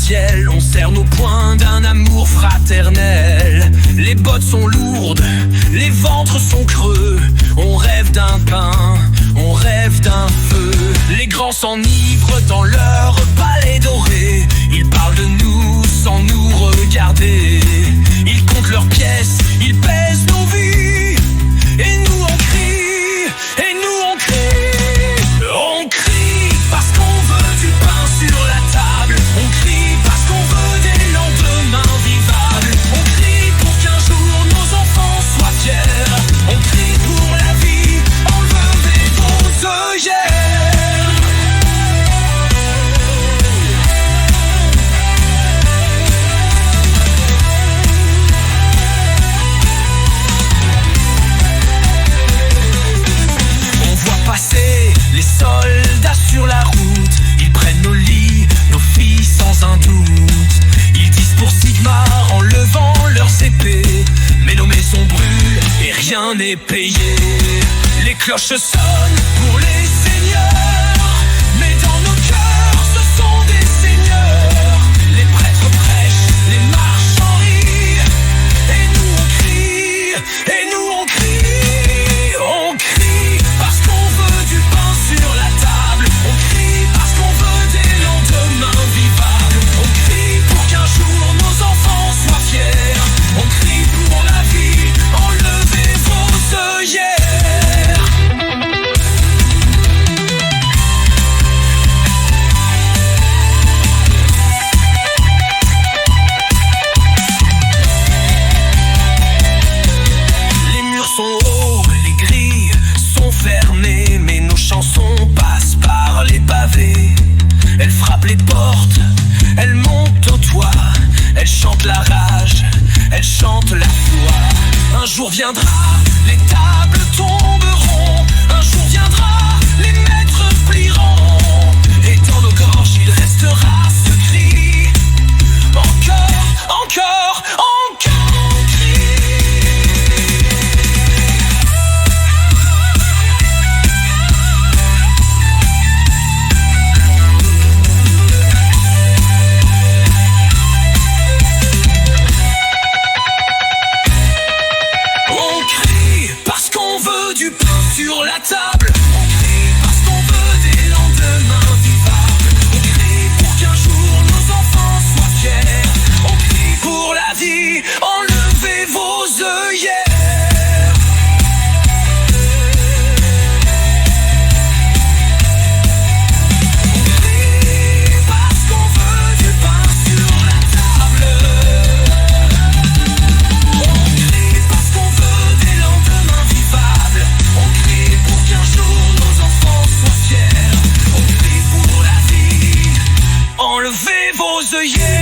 ciel, on serre nos poings d'un amour fraternel. Les bottes sont lourdes, les ventres sont creux. On rêve d'un pain, on rêve d'un feu. Les grands s'enivrent dans leur palais doré. Ils parlent de nous sans nous regarder. Ils comptent leurs pièces, ils pèsent nos vies. Et nous on crie, et nous on crie. On crie parce qu'on veut du pain sur la table. On crie parce qu'on veut des lendemains vivables. On crie pour qu'un jour nos enfants soient fiers. On crie pour la vie, enlevez vos œillères. On voit passer les soldats sur la route. Ils prennent nos lits, nos filles sans un doute. Ils disent pour Sigmar en levant leurs épées. Mais nos maisons brûlent et rien n'est payé. Les cloches sonnent pour les seigneurs. Mais dans nos cœurs ce sont des seigneurs. Les prêtres prêchent, les marchands rient. Et nous on crie, et nous on crie. On crie parce qu'on veut du pain sur la table. On crie parce qu'on veut des lendemains vivables. On crie pour qu'un jour nos enfants soient fiers. On crie pour la vie, enlevez vos œillères. Les murs sont hauts, les grilles sont fermées, mais nos chansons passent par les pavés. Elles frappent les portes, elles montent au toit, elles chantent la rage, elles chantent la foi. Un jour viendra, les tables tomberont. Un jour viendra, les maîtres plieront. Et dans nos gorges il restera ce cri. Encore, encore, encore on crie. On crie parce qu'on veut du pain sur la table. On crie parce qu'on veut des lendemains vivables. On crie pour qu'un jour nos enfants soient fiers. On crie pour la vie, enlevez vos œillères. On crie parce qu'on veut du pain sur la table. On crie parce qu'on veut des lendemains vivables. On crie pour qu'un jour nos enfants soient fiers. On crie pour la vie, enlevez vos œillères.